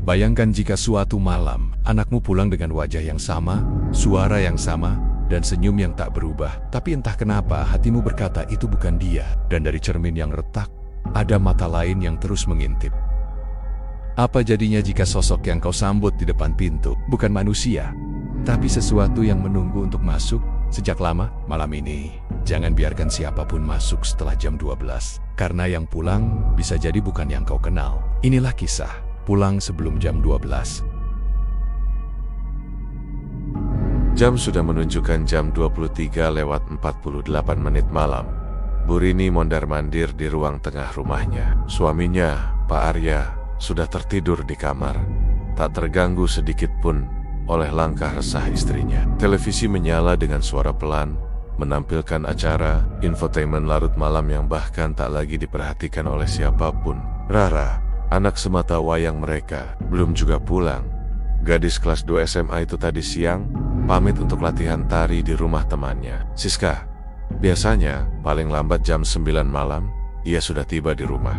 Bayangkan jika suatu malam, anakmu pulang dengan wajah yang sama, suara yang sama, dan senyum yang tak berubah. Tapi entah kenapa hatimu berkata itu bukan dia. Dan dari cermin yang retak, ada mata lain yang terus mengintip. Apa jadinya jika sosok yang kau sambut di depan pintu bukan manusia, tapi sesuatu yang menunggu untuk masuk sejak lama? Malam ini, jangan biarkan siapapun masuk setelah jam 12. Karena yang pulang bisa jadi bukan yang kau kenal. Inilah kisah pulang sebelum jam 12. Jam sudah menunjukkan jam 23:48 malam. Bu Rini mondar-mandir di ruang tengah rumahnya. Suaminya, Pak Arya, sudah tertidur di kamar, tak terganggu sedikit pun oleh langkah resah istrinya. Televisi menyala dengan suara pelan, menampilkan acara infotainment larut malam yang bahkan tak lagi diperhatikan oleh siapapun. Rara, anak semata wayang mereka, belum juga pulang. Gadis kelas 2 SMA itu tadi siang pamit untuk latihan tari di rumah temannya. Siska, biasanya paling lambat jam 9 malam, ia sudah tiba di rumah.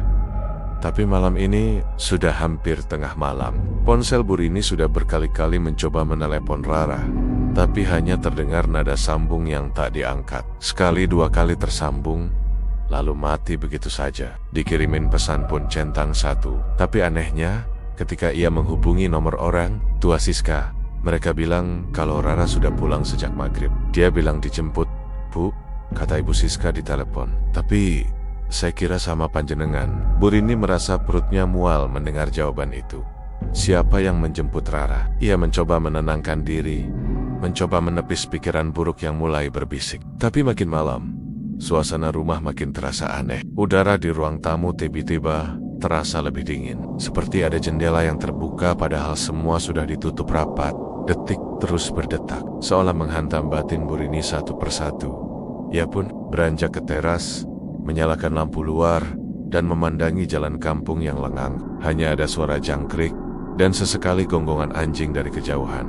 Tapi malam ini sudah hampir tengah malam. Ponsel Bu Rini sudah berkali-kali mencoba menelepon Rara, tapi hanya terdengar nada sambung yang tak diangkat. Sekali dua kali tersambung, lalu mati begitu saja. Dikirimin pesan pun centang satu. Tapi anehnya, ketika ia menghubungi nomor orang tua Siska, mereka bilang kalau Rara sudah pulang sejak maghrib. Dia bilang dijemput. Bu, kata Ibu Siska di telepon. Tapi saya kira sama panjenengan. Bu Rini merasa perutnya mual mendengar jawaban itu. Siapa yang menjemput Rara? Ia mencoba menenangkan diri, mencoba menepis pikiran buruk yang mulai berbisik. Tapi makin malam, suasana rumah makin terasa aneh. Udara di ruang tamu tiba-tiba terasa lebih dingin. Seperti ada jendela yang terbuka padahal semua sudah ditutup rapat. Detik terus berdetak, seolah menghantam batin Bu Rini satu persatu. Ia pun beranjak ke teras, menyalakan lampu luar, dan memandangi jalan kampung yang lengang. Hanya ada suara jangkrik dan sesekali gonggongan anjing dari kejauhan.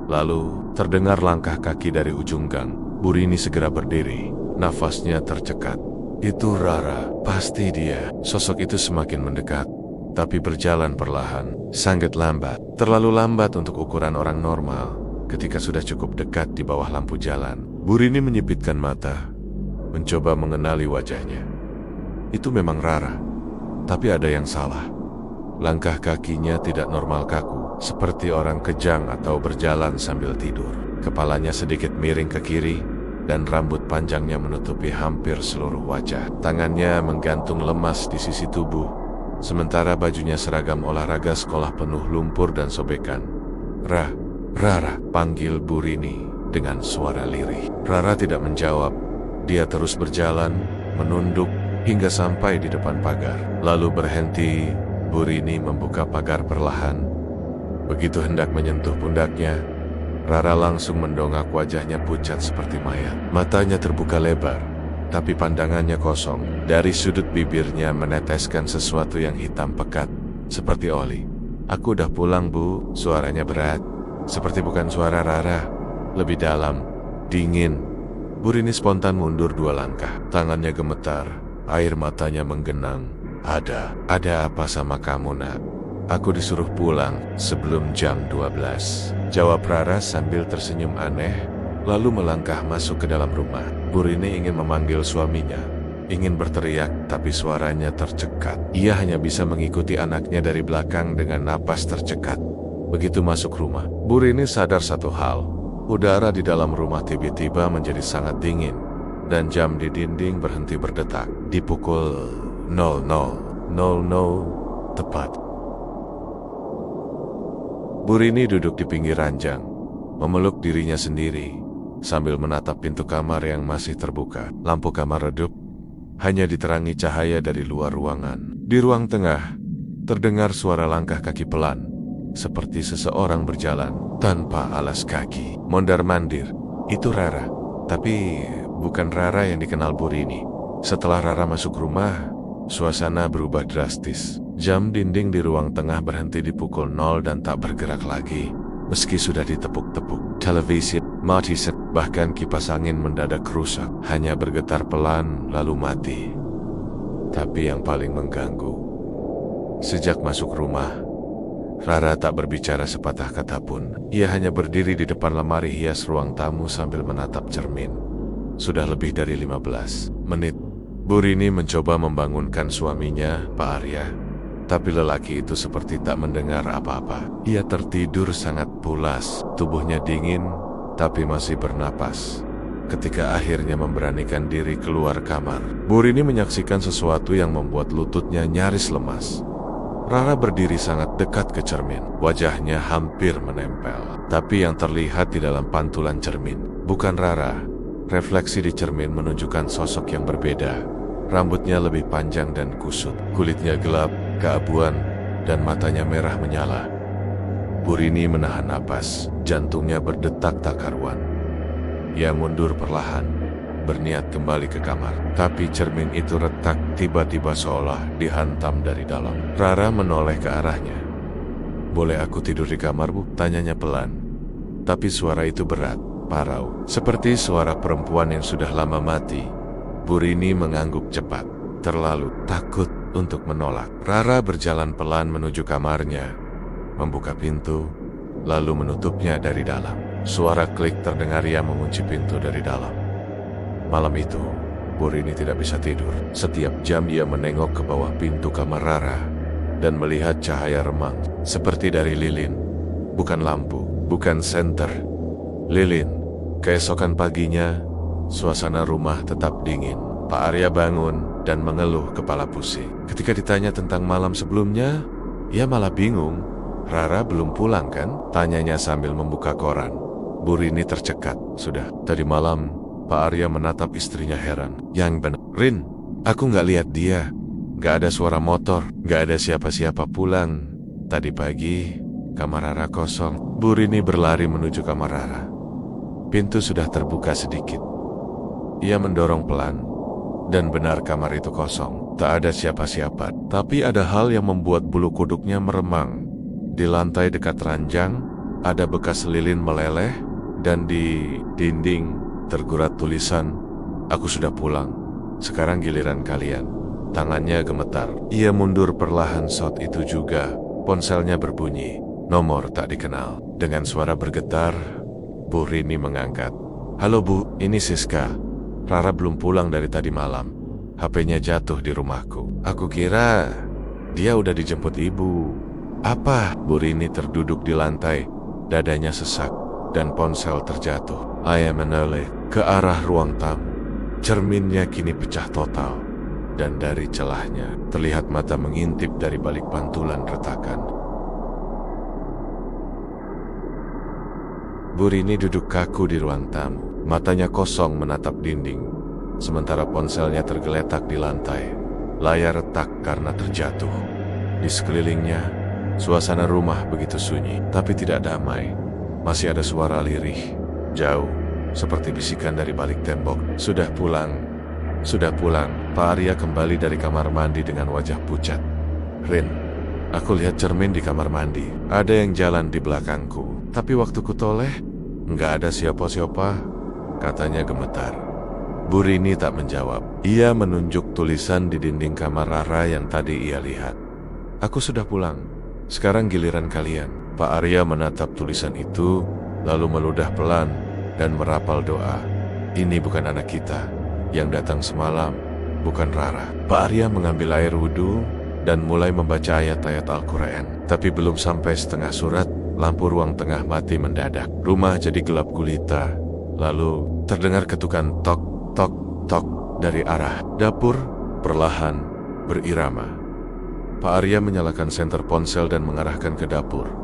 Lalu terdengar langkah kaki dari ujung gang. Bu Rini segera berdiri, nafasnya tercekat. Itu Rara, pasti dia. Sosok itu semakin mendekat, tapi berjalan perlahan, sangat lambat. Terlalu lambat untuk ukuran orang normal. Ketika sudah cukup dekat di bawah lampu jalan, Bu Rini menyipitkan mata, mencoba mengenali wajahnya. Itu memang Rara, tapi ada yang salah. Langkah kakinya tidak normal kaku, seperti orang kejang atau berjalan sambil tidur. Kepalanya sedikit miring ke kiri, dan rambut panjangnya menutupi hampir seluruh wajah. Tangannya menggantung lemas di sisi tubuh, sementara bajunya seragam olahraga sekolah penuh lumpur dan sobekan. Rara, panggil Bu Rini dengan suara lirih. Rara tidak menjawab. Dia terus berjalan, menunduk, hingga sampai di depan pagar. Lalu berhenti. Bu Rini membuka pagar perlahan. Begitu hendak menyentuh pundaknya, Rara langsung mendongak, wajahnya pucat seperti mayat. Matanya terbuka lebar, tapi pandangannya kosong. Dari sudut bibirnya meneteskan sesuatu yang hitam pekat, seperti oli. Aku udah pulang, Bu. Suaranya berat, seperti bukan suara Rara. Lebih dalam, dingin. Bu Rini spontan mundur 2 langkah. Tangannya gemetar, air matanya menggenang. Ada apa sama kamu, Nak? Aku disuruh pulang sebelum jam 12. Jawab Rara sambil tersenyum aneh, lalu melangkah masuk ke dalam rumah. Bu Rini ingin memanggil suaminya, ingin berteriak, tapi suaranya tercekat. Ia hanya bisa mengikuti anaknya dari belakang dengan napas tercekat. Begitu masuk rumah, Bu Rini sadar satu hal. Udara di dalam rumah tiba-tiba menjadi sangat dingin, dan jam di dinding berhenti berdetak. Di pukul 00.00 tepat. Bu Rini duduk di pinggir ranjang, memeluk dirinya sendiri, sambil menatap pintu kamar yang masih terbuka. Lampu kamar redup, hanya diterangi cahaya dari luar ruangan. Di ruang tengah, terdengar suara langkah kaki pelan, seperti seseorang berjalan tanpa alas kaki. Mondar-mandir, itu Rara. Tapi bukan Rara yang dikenal Bu Rini. Setelah Rara masuk rumah, suasana berubah drastis. Jam dinding di ruang tengah berhenti di pukul 0 dan tak bergerak lagi, meski sudah ditepuk-tepuk. Televisi mati, bahkan kipas angin mendadak rusak, hanya bergetar pelan lalu mati. Tapi yang paling mengganggu, sejak masuk rumah, Rara tak berbicara sepatah kata pun. Ia hanya berdiri di depan lemari hias ruang tamu sambil menatap cermin. Sudah lebih dari 15 menit. Bu Rini mencoba membangunkan suaminya, Pak Arya. Tapi lelaki itu seperti tak mendengar apa-apa. Ia tertidur sangat pulas, tubuhnya dingin, tapi masih bernapas. Ketika akhirnya memberanikan diri keluar kamar, Bu Rini menyaksikan sesuatu yang membuat lututnya nyaris lemas. Rara berdiri sangat dekat ke cermin. Wajahnya hampir menempel. Tapi yang terlihat di dalam pantulan cermin bukan Rara. Refleksi di cermin menunjukkan sosok yang berbeda. Rambutnya lebih panjang dan kusut. Kulitnya gelap, keabuan, dan matanya merah menyala. Bu Rini menahan napas. Jantungnya berdetak tak karuan. Ia mundur perlahan, berniat kembali ke kamar. Tapi cermin itu retak tiba-tiba seolah dihantam dari dalam. Rara menoleh ke arahnya. "Boleh aku tidur di kamar, Bu?" tanyanya pelan. Tapi suara itu berat, parau. Seperti suara perempuan yang sudah lama mati. Bu Rini mengangguk cepat, terlalu takut untuk menolak. Rara berjalan pelan menuju kamarnya, membuka pintu, lalu menutupnya dari dalam. Suara klik terdengar ia mengunci pintu dari dalam. Malam itu, Bu Rini tidak bisa tidur. Setiap jam ia menengok ke bawah pintu kamar Rara dan melihat cahaya remang seperti dari lilin. Bukan lampu, bukan senter. Lilin. Keesokan paginya, suasana rumah tetap dingin. Pak Arya bangun dan mengeluh kepala pusing. Ketika ditanya tentang malam sebelumnya, ia malah bingung. "Rara belum pulang kan?" tanyanya sambil membuka koran. Bu Rini tercekat. "Sudah, tadi malam." Pak Arya menatap istrinya heran. "Yang benar, Rin, aku nggak lihat dia. Nggak ada suara motor, nggak ada siapa-siapa pulang. Tadi pagi, kamar Rara kosong." Bu Rini berlari menuju kamar Rara. Pintu sudah terbuka sedikit. Ia mendorong pelan, dan benar kamar itu kosong. Tak ada siapa-siapa, tapi ada hal yang membuat bulu kuduknya meremang. Di lantai dekat ranjang, ada bekas lilin meleleh, dan di dinding tergurat tulisan, "Aku sudah pulang. Sekarang giliran kalian." Tangannya gemetar. Ia mundur perlahan saat itu juga. Ponselnya berbunyi. Nomor tak dikenal. Dengan suara bergetar, Bu Rini mengangkat. "Halo Bu, ini Siska. Rara belum pulang dari tadi malam. HP-nya jatuh di rumahku. Aku kira dia udah dijemput ibu." "Apa?" Bu Rini terduduk di lantai. Dadanya sesak dan ponsel terjatuh. Ia menoleh ke arah ruang tamu. Cerminnya kini pecah total, dan dari celahnya terlihat mata mengintip dari balik pantulan retakan. Bu Rini duduk kaku di ruang tamu. Matanya kosong menatap dinding, sementara ponselnya tergeletak di lantai. Layar retak karena terjatuh. Di sekelilingnya, suasana rumah begitu sunyi, tapi tidak damai. Masih ada suara lirih, jauh, seperti bisikan dari balik tembok. "Sudah pulang, sudah pulang." Pak Arya kembali dari kamar mandi dengan wajah pucat. "Rin, aku lihat cermin di kamar mandi. Ada yang jalan di belakangku. Tapi waktu kutoleh, nggak ada siapa-siapa," katanya gemetar. Bu Rini tak menjawab. Ia menunjuk tulisan di dinding kamar Rara yang tadi ia lihat. "Aku sudah pulang. Sekarang giliran kalian." Pak Arya menatap tulisan itu, lalu meludah pelan dan merapal doa. "Ini bukan anak kita. Yang datang semalam bukan Rara." Pak Arya mengambil air wudhu dan mulai membaca ayat-ayat Al-Quran. Tapi belum sampai setengah surat, lampu ruang tengah mati mendadak. Rumah jadi gelap gulita. Lalu terdengar ketukan tok, tok, tok dari arah dapur, perlahan berirama. Pak Arya menyalakan senter ponsel dan mengarahkan ke dapur.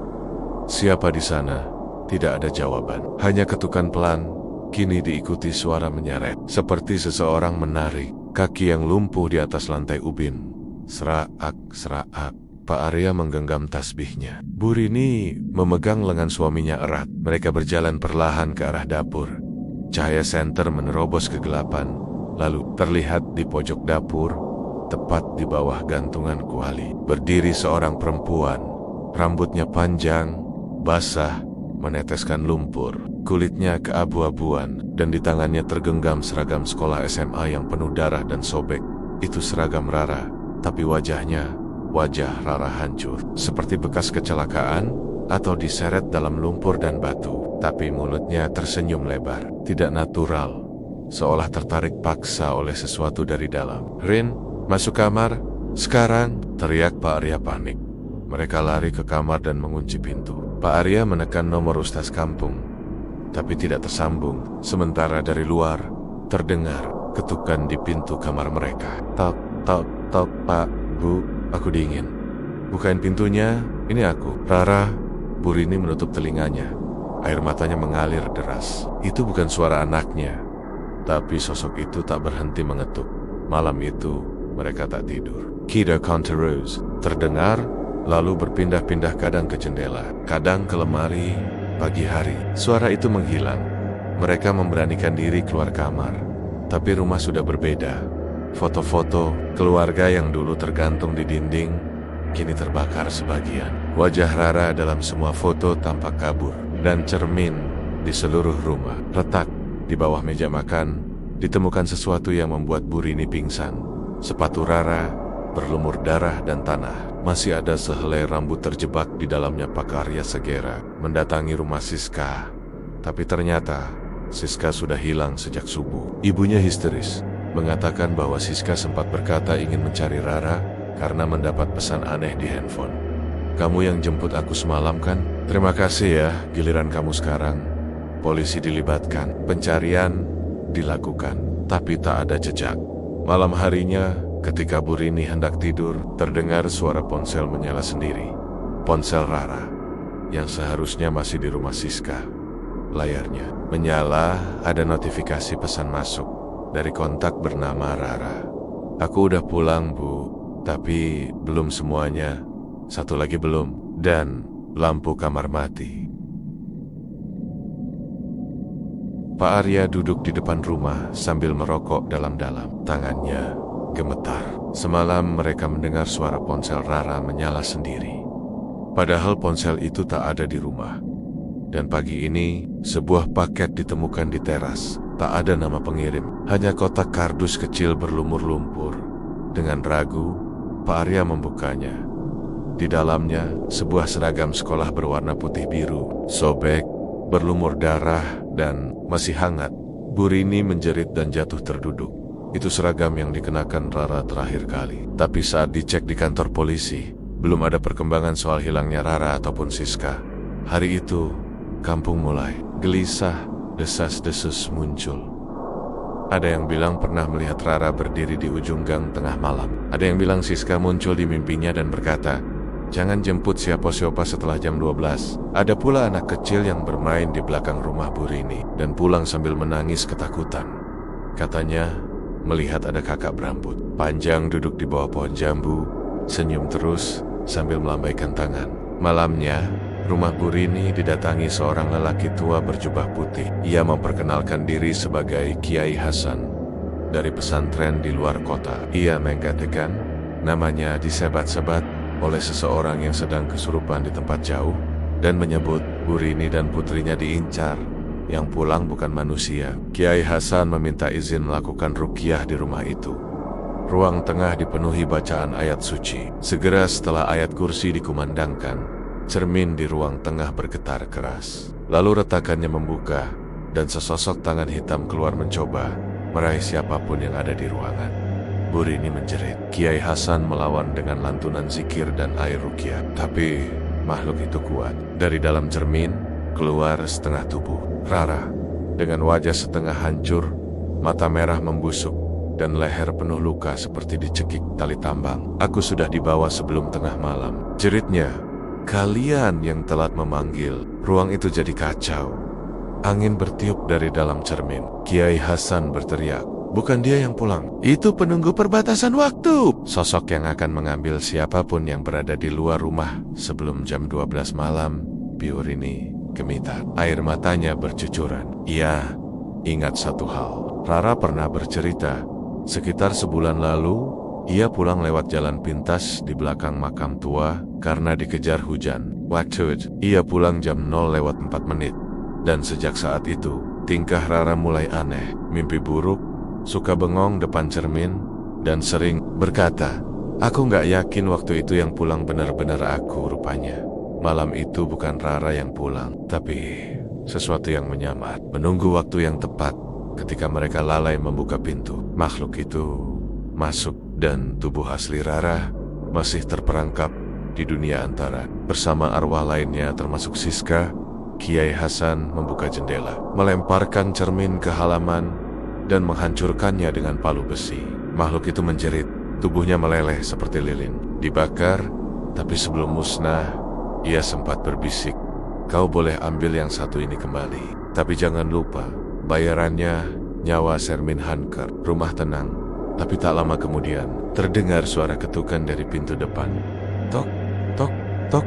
Siapa di sana? Tidak ada jawaban. Hanya ketukan pelan, kini diikuti suara menyeret. Seperti seseorang menarik kaki yang lumpuh di atas lantai ubin. Serak, serak. Pak Arya menggenggam tasbihnya. Bu Rini memegang lengan suaminya erat. Mereka berjalan perlahan ke arah dapur. Cahaya senter menerobos kegelapan. Lalu terlihat di pojok dapur, tepat di bawah gantungan kuali, berdiri seorang perempuan. Rambutnya panjang, basah, meneteskan lumpur. Kulitnya keabu-abuan, dan di tangannya tergenggam seragam sekolah SMA yang penuh darah dan sobek. Itu seragam Rara, tapi wajahnya Wajah Rara hancur, seperti bekas kecelakaan atau diseret dalam lumpur dan batu. Tapi mulutnya tersenyum lebar, tidak natural, seolah tertarik paksa oleh sesuatu dari dalam. "Rin, masuk kamar, sekarang!" teriak Pak Arya panik. Mereka lari ke kamar dan mengunci pintu. Pak Arya menekan nomor Ustaz kampung, tapi tidak tersambung. Sementara dari luar, terdengar ketukan di pintu kamar mereka. "Tok, tok, tok, Pak, Bu, aku dingin. Bukain pintunya, ini aku." Rara, Bu Rini menutup telinganya. Air matanya mengalir deras. Itu bukan suara anaknya, tapi sosok itu tak berhenti mengetuk. Malam itu, mereka tak tidur. Kida Conterose terdengar, lalu berpindah-pindah kadang ke jendela, kadang ke lemari. Pagi hari, suara itu menghilang. Mereka memberanikan diri keluar kamar, tapi rumah sudah berbeda. Foto-foto keluarga yang dulu tergantung di dinding, kini terbakar sebagian. Wajah Rara dalam semua foto tampak kabur, dan cermin di seluruh rumah. Retak di bawah meja makan, ditemukan sesuatu yang membuat Bu Rini pingsan. Sepatu Rara berlumur darah dan tanah. Masih ada sehelai rambut terjebak di dalamnya. Pak Arya segera mendatangi rumah Siska, tapi ternyata Siska sudah hilang sejak subuh. Ibunya histeris, mengatakan bahwa Siska sempat berkata ingin mencari Rara karena mendapat pesan aneh di handphone. "Kamu yang jemput aku semalam kan? Terima kasih ya, giliran kamu sekarang." Polisi dilibatkan, pencarian dilakukan, tapi tak ada jejak. Malam harinya, ketika Bu Rini hendak tidur, terdengar suara ponsel menyala sendiri. Ponsel Rara, yang seharusnya masih di rumah Siska. Layarnya menyala, ada notifikasi pesan masuk dari kontak bernama Rara. "Aku udah pulang, Bu, tapi belum semuanya. Satu lagi belum." Dan lampu kamar mati. Pak Arya duduk di depan rumah sambil merokok dalam-dalam. Tangannya gemetar. Semalam mereka mendengar suara ponsel Rara menyala sendiri, padahal ponsel itu tak ada di rumah. Dan pagi ini, sebuah paket ditemukan di teras. Tak ada nama pengirim, hanya kotak kardus kecil berlumur lumpur. Dengan ragu, Pak Arya membukanya. Di dalamnya, sebuah seragam sekolah berwarna putih biru, sobek, berlumur darah, dan masih hangat. Bu Rini menjerit dan jatuh terduduk. Itu seragam yang dikenakan Rara terakhir kali. Tapi saat dicek di kantor polisi, belum ada perkembangan soal hilangnya Rara ataupun Siska. Hari itu, kampung mulai gelisah, desas-desus muncul. Ada yang bilang pernah melihat Rara berdiri di ujung gang tengah malam. Ada yang bilang Siska muncul di mimpinya dan berkata, "Jangan jemput siapa-siapa setelah jam 12. Ada pula anak kecil yang bermain di belakang rumah Bu Rini dan pulang sambil menangis ketakutan. Katanya, melihat ada kakak berambut panjang duduk di bawah pohon jambu, senyum terus sambil melambaikan tangan. Malamnya, rumah Bu Rini didatangi seorang lelaki tua berjubah putih. Ia memperkenalkan diri sebagai Kiai Hasan dari pesantren di luar kota. Ia mengatakan namanya disebat-sebat oleh seseorang yang sedang kesurupan di tempat jauh dan menyebut Bu Rini dan putrinya diincar. Yang pulang bukan manusia. Kiai Hasan meminta izin melakukan ruqyah di rumah itu. Ruang tengah dipenuhi bacaan ayat suci. Segera setelah ayat kursi dikumandangkan, cermin di ruang tengah bergetar keras. Lalu retakannya membuka, dan sesosok tangan hitam keluar mencoba meraih siapapun yang ada di ruangan. Bu Rini menjerit. Kiai Hasan melawan dengan lantunan zikir dan air ruqyah. Tapi makhluk itu kuat. Dari dalam cermin keluar setengah tubuh Rara, dengan wajah setengah hancur, mata merah membusuk, dan leher penuh luka seperti dicekik tali tambang. "Aku sudah dibawa sebelum tengah malam," jeritnya. "Kalian yang telat memanggil." Ruang itu jadi kacau. Angin bertiup dari dalam cermin. Kiai Hasan berteriak, "Bukan dia yang pulang, itu penunggu perbatasan waktu." Sosok yang akan mengambil siapapun yang berada di luar rumah sebelum jam 12 malam. Bu Rini gemitar, air matanya bercucuran. Ia ingat satu hal. Rara pernah bercerita, sekitar sebulan lalu, ia pulang lewat jalan pintas di belakang makam tua karena dikejar hujan. Waktu itu, ia pulang jam 0:04. Dan sejak saat itu, tingkah Rara mulai aneh. Mimpi buruk, suka bengong depan cermin, dan sering berkata, Aku nggak yakin waktu itu yang pulang benar-benar aku rupanya. Malam itu bukan Rara yang pulang, tapi sesuatu yang menyamar. Menunggu waktu yang tepat ketika mereka lalai membuka pintu. Makhluk itu masuk dan tubuh asli Rara masih terperangkap di dunia antara. Bersama arwah lainnya termasuk Siska, Kiai Hasan membuka jendela, melemparkan cermin ke halaman dan menghancurkannya dengan palu besi. Makhluk itu menjerit, tubuhnya meleleh seperti lilin. Dibakar, tapi sebelum musnah, ia sempat berbisik, "Kau boleh ambil yang satu ini kembali. Tapi jangan lupa, bayarannya nyawa Sermin Hanker." Rumah tenang, tapi tak lama kemudian, terdengar suara ketukan dari pintu depan. Tok, tok, tok.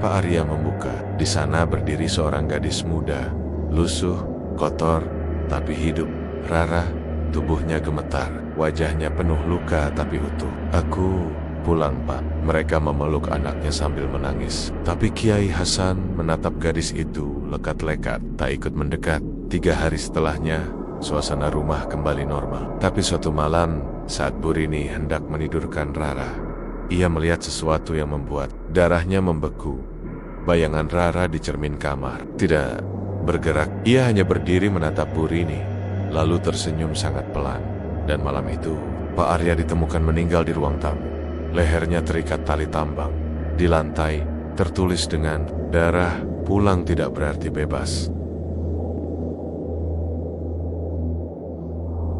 Pak Arya membuka. Di sana berdiri seorang gadis muda, lusuh, kotor, tapi hidup. Rara, tubuhnya gemetar, wajahnya penuh luka tapi utuh. "Aku pulang, Pak." Mereka memeluk anaknya sambil menangis. Tapi Kiai Hasan menatap gadis itu lekat-lekat, tak ikut mendekat. 3 hari setelahnya, suasana rumah kembali normal. Tapi suatu malam, saat Burini hendak menidurkan Rara, ia melihat sesuatu yang membuat darahnya membeku. Bayangan Rara di cermin kamar tidak bergerak. Ia hanya berdiri menatap Burini, lalu tersenyum sangat pelan. Dan malam itu, Pak Arya ditemukan meninggal di ruang tamu. Lehernya terikat tali tambang. Di lantai, tertulis dengan darah, "Pulang tidak berarti bebas."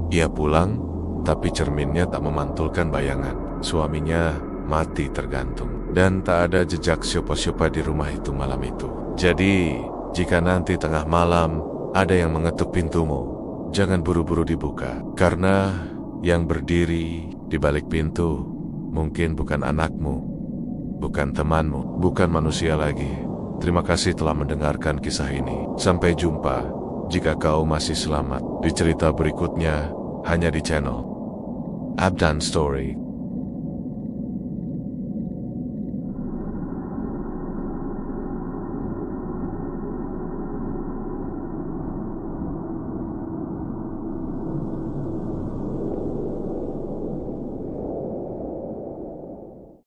Ia pulang, tapi cerminnya tak memantulkan bayangan. Suaminya mati tergantung. Dan tak ada jejak siapa-siapa di rumah itu malam itu. Jadi, jika nanti tengah malam ada yang mengetuk pintumu, jangan buru-buru dibuka. Karena yang berdiri di balik pintu mungkin bukan anakmu, bukan temanmu, bukan manusia lagi. Terima kasih telah mendengarkan kisah ini. Sampai jumpa jika kau masih selamat di cerita berikutnya hanya di channel Abdan Story.